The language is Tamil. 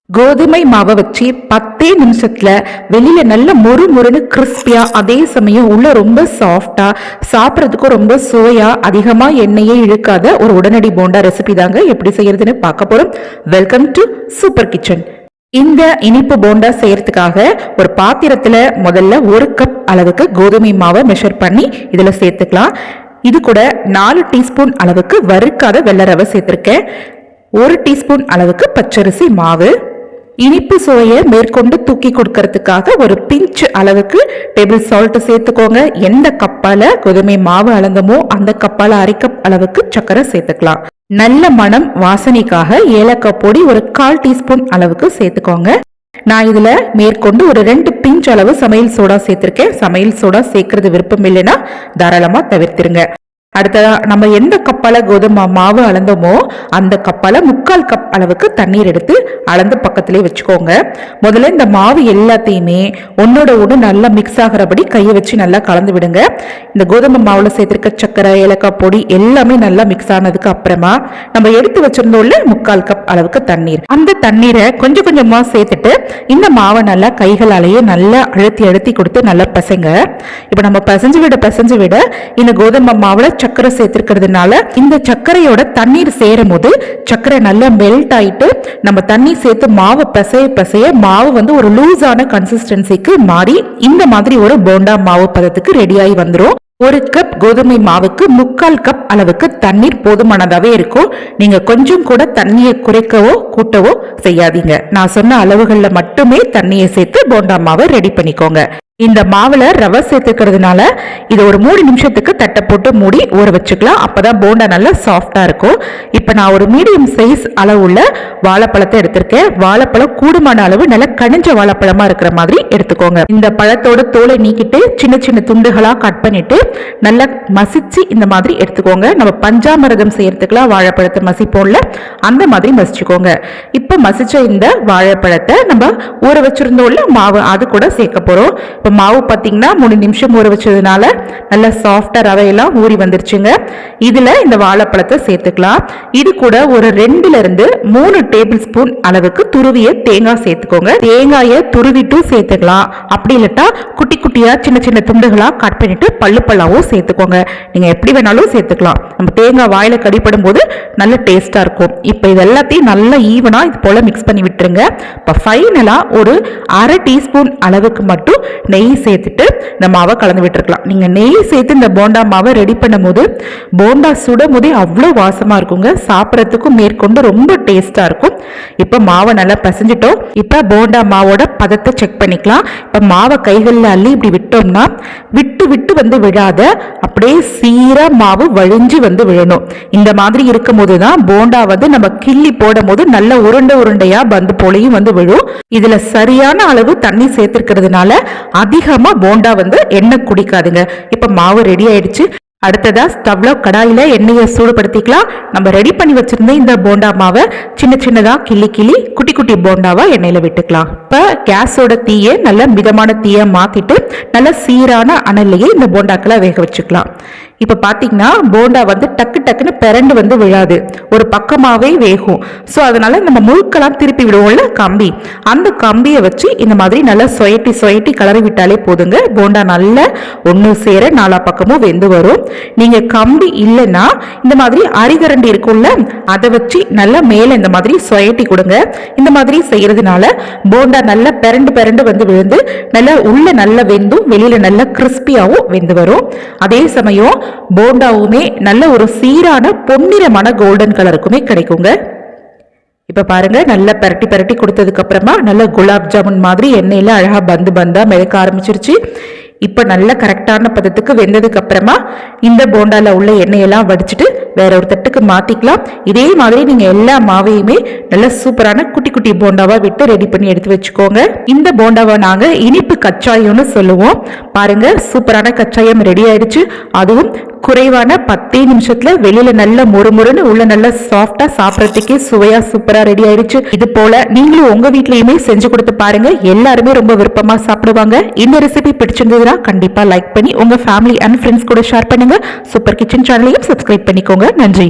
கோதுமை மாவை வச்சு 10 நிமிஷத்துல வெளியில நல்ல மொறுமொறுன்னு கிறிஸ்பியா, அதே சமயம் உள்ள ரொம்ப சாஃப்டா, சாப்பிட்றதுக்கும் ரொம்ப சுவையா, அதிகமா எண்ணெயே இழுக்காத ஒரு உடனடி போண்டா ரெசிபி தாங்க எப்படி செய்யறதுன்னு பார்க்க போறோம். Welcome to super kitchen. இந்த இனிப்பு போண்டா செய்யறதுக்காக ஒரு பாத்திரத்துல முதல்ல 1 கப் அளவுக்கு கோதுமை மாவை மெஷர் பண்ணி இதுல சேர்த்துக்கலாம். இது கூட 4 டீஸ்பூன் அளவுக்கு வறுக்காத வெள்ளை ரவை சேர்த்திருக்கேன். 1 டீஸ்பூன் அளவுக்கு பச்சரிசி மாவு. இனிப்பு சுவையை மேற்கொண்டு தூக்கி கொடுக்கறதுக்காக ஒரு பிஞ்ச் அளவுக்கு டேபிள் சால்ட் சேர்த்துக்கோங்க. எந்த கப்பால கோதுமை மாவு அளந்தமோ அந்த கப்பால 1/2 கப் அளவுக்கு சர்க்கரை சேர்த்துக்கலாம். நல்ல மனம் வாசனைக்காக ஏலக்காய் பொடி ஒரு 1/4 டீஸ்பூன் அளவுக்கு சேர்த்துக்கோங்க. நான் இதுல மேற்கொண்டு ஒரு 2 பிஞ்ச் அளவு சமையல் சோடா சேர்த்திருக்கேன். சமையல் சோடா சேர்க்கறது விருப்பம் இல்லைன்னா தாராளமா தவிர்த்திருங்க. அடுத்ததா நம்ம எந்த கப்பால கோதுமை மாவு அளந்தோமோ அந்த கப்பால 3/4 கப் அளவுக்கு தண்ணீர் எடுத்து அளந்து பக்கத்திலே வச்சுக்கோங்க. முதல்ல இந்த மாவு எல்லாத்தையுமே ஒன்னோட ஒன்று நல்லா மிக்ஸ் ஆகிறபடி கையை வச்சு நல்லா கலந்து விடுங்க. இந்த கோதுமை மாவுல சேர்த்திருக்க சர்க்கரை, ஏலக்காய் பொடி எல்லாமே நல்லா மிக்ஸ் ஆனதுக்கு அப்புறமா நம்ம எடுத்து வச்சிருந்தோம்ல 3/4 கப் அளவுக்கு தண்ணீர், அந்த தண்ணீரை கொஞ்சம் கொஞ்சமா சேர்த்துட்டு இந்த மாவை நல்லா கைகளாலேயே நல்லா அழுத்தி அழுத்தி கொடுத்து நல்லா பசைங்க. இப்ப நம்ம பசஞ்சு விட இந்த கோதுமை மாவுல சர்க்கரை சேர்த்திருக்கிறதுனால இந்த சர்க்கரையோட தண்ணீர் சேரும் போது சர்க்கரை நல்லா மெல்ட் ஆயிட்டு நம்ம தண்ணி சேர்த்து மாவு பசைய மாவு வந்து ஒரு லூஸான கன்சிஸ்டன்சிக்கு மாறி இந்த மாதிரி ஒரு போண்டா மாவு பதத்துக்கு ரெடியாகி வந்துடும். 1 கப் கோதுமை மாவுக்கு 3/4 கப் அளவுக்கு தண்ணீர் போதுமானதாவே இருக்கும். நீங்க கொஞ்சம் கூட தண்ணியை குறைக்கவோ கூட்டவோ செய்யாதீங்க. நான் சொன்ன அளவுகள்ல மட்டுமே தண்ணியை சேர்த்து போண்டா மாவை ரெடி பண்ணிக்கோங்க. இந்த மாவுல ரவை சேர்த்துக்கிறதுனால இது ஒரு 3 நிமிஷத்துக்கு தட்டை போட்டு மூடி ஊற வச்சுக்கலாம். அப்பதான் போண்டா நல்லா சாஃப்டா இருக்கும். இப்ப நான் ஒரு மீடியம் சைஸ் அளவுள்ள வாழைப்பழத்தை எடுத்திருக்கேன். வாழைப்பழம் கூடுமான அளவு நல்லா கனிஞ்ச வாழைப்பழமா இருக்கிற மாதிரி எடுத்துக்கோங்க. இந்த பழத்தோட தோலை நீக்கிட்டு சின்ன சின்ன துண்டுகளா கட் பண்ணிட்டு நல்லா மசிச்சு இந்த மாதிரி எடுத்துக்கோங்க. நம்ம பஞ்சாமிரதம் செய்யறதுக்குலாம் வாழைப்பழத்தை மசிப்போம்ல, அந்த மாதிரி மசிச்சுக்கோங்க. இப்ப மசிச்ச இந்த வாழைப்பழத்தை நம்ம ஊற வச்சிருந்தோம்ல மாவு, அது கூட சேர்க்க போறோம். இப்போ மாவு பார்த்தீங்கன்னா 3 நிமிஷம் ஊற வச்சதுனால நல்லா சாஃப்டா ரவையெல்லாம் ஊறி வந்துருச்சுங்க. இதுல இந்த வாழைப்பழத்தை சேர்த்துக்கலாம். இது கூட ஒரு 2ல இருந்து 3 டேபிள் ஸ்பூன் அளவுக்கு துருவிய தேங்காய் சேர்த்துக்கோங்க. தேங்காயை துருவிட்டு சேர்த்துக்கலாம். அப்படி இல்லட்டா குட்டி குட்டியா சின்ன சின்ன துண்டுகளா கட் பண்ணிட்டு பல்லாவும் சேர்த்துக்கோங்க. நீங்க எப்படி வேணாலும் சேர்த்துக்கலாம். நம்ம தேங்காய் வாயில கடிப்படும் போது நல்ல டேஸ்டா இருக்கும். இப்போ இது எல்லாத்தையும் நல்லா ஈவனா இது போல மிக்ஸ் பண்ணி விட்டுருங்க. இப்போ ஃபைனலா ஒரு 1/2 டீஸ்பூன் அளவுக்கு மட்டும் நெய் சேர்த்துட்டு இந்த மாவை கலந்து விட்டுருக்கலாம். நீங்க நெய் சேர்த்து இந்த போண்டா மாவை ரெடி பண்ணும் போது போண்டா சுடும் போதே அவ்வளோ வாசமா இருக்குங்க. சாப்பிட்றதுக்கும் மேற்கொண்டு ரொம்ப டேஸ்டா இருக்கும். இப்ப மாவை நல்லா பசைஞ்சிட்டோம். இப்ப போண்டா மாவோட பதத்தை செக் பண்ணிக்கலாம். இப்ப மாவை கைகளில் அள்ளி இப்படி விட்டோம்னா விட்டு விட்டு வந்து விழாத, அப்படியே சீரா மாவு வழிஞ்சு வந்து விழணும். இந்த மாதிரி இருக்கும் போதுதான் போண்டா வந்து நம்ம கிள்ளி போடும் போது நல்ல உருண்டையா பந்து போலையும் வந்து விழும். இதுல சரியான அளவு தண்ணி சேர்த்திருக்கிறதுனால அதிகமா போண்டா வந்து எண்ணெய் குடிக்காதுங்க. இப்ப மாவு ரெடி ஆயிடுச்சு. அடுத்ததா ஸ்டவ்ல கடாயில எண்ணெயை சூடுபடுத்திக்கலாம். நம்ம ரெடி பண்ணி வச்சிருந்த இந்த போண்டா மாவை சின்ன சின்னதா கிள்ளி குட்டி குட்டி போண்டாவா எண்ணெயில விட்டுக்கலாம். இப்ப கேஸோட தீயை நல்ல மிதமான தீயை மாத்திட்டு நல்ல சீரான அனல்லையே இந்த போண்டாக்களை வேக வச்சுக்கலாம். இப்ப பாத்தீங்கன்னா போண்டா வந்து டக்குன்னு பிறண்டு வந்து விழாது, ஒரு பக்கமாவே வேகும். ஸோ அதனால நம்ம முழுக்கெல்லாம் திருப்பி விடுவோம்ல கம்பி, அந்த கம்பியை வச்சு இந்த மாதிரி நல்லா சொயட்டி கலரி விட்டாலே போதுங்க. போண்டா நல்ல ஒன்று சேர 4 பக்கமும் வெந்து வரும். நீங்க கம்பி இல்லைன்னா இந்த மாதிரி அரிகரண்டி இருக்கும்ல, அதை வச்சு நல்லா மேல இந்த மாதிரி சொயட்டி கொடுங்க. இந்த மாதிரி செய்யறதுனால போண்டா நல்லா பிறண்டு வந்து விழுந்து நல்லா உள்ள நல்லா வெந்தும் வெளியில நல்லா கிறிஸ்பியாவும் வெந்து வரும். அதே சமயம் போண்டாவுமே நல்ல ஒரு சீரான பொன்னிறமான கோல்டன் கலருக்குமே கிடைக்குங்க. இப்ப பாருங்க, நல்லா பரட்டி கொடுத்ததுக்கு அப்புறமா நல்ல குலாப் ஜாமுன் மாதிரி எண்ணெயில அழகா பந்தா மிதக்க ஆரம்பிச்சிருச்சு. இப்ப நல்ல கரெக்டான பதத்துக்கு வெந்ததுக்கு அப்புறமா இந்த போண்டால உள்ள எண்ணெயெல்லாம் வடிச்சிட்டு வேற ஒரு தட்டுக்கு மாத்திக்கலாம். இதே மாதிரி நீங்க எல்லா மாவையுமே நல்ல சூப்பரான குட்டி குட்டி போண்டாவா விட்டு ரெடி பண்ணி எடுத்து வச்சுக்கோங்க. இந்த போண்டாவை நாங்க இனிப்பு கச்சாயம்னு சொல்லுவோம். பாருங்க, சூப்பரான கச்சாயம் ரெடி ஆயிடுச்சு. அதுவும் குறைவான 10 நிமிஷத்துல வெளியில நல்ல மொறுமொறுன்னு உள்ள நல்ல சாஃப்டா சாப்பிடறதுக்கே சுவையா சூப்பரா ரெடி ஆயிடுச்சு. இது போல நீங்களும் உங்க வீட்லயுமே செஞ்சு கொடுத்து பாருங்க. எல்லாருமே ரொம்ப விருப்பமா சாப்பிடுவாங்க. இந்த ரெசிபி பிடிச்சிருந்ததுன்னா கண்டிப்பா லைக் பண்ணி உங்க ஃபேமிலி அண்ட் ஃப்ரெண்ட்ஸ் கூட ஷேர் பண்ணுங்க. சூப்பர் கிச்சன் சேனலையும் சப்ஸ்கிரைப் பண்ணிக்கோங்க. நன்றி.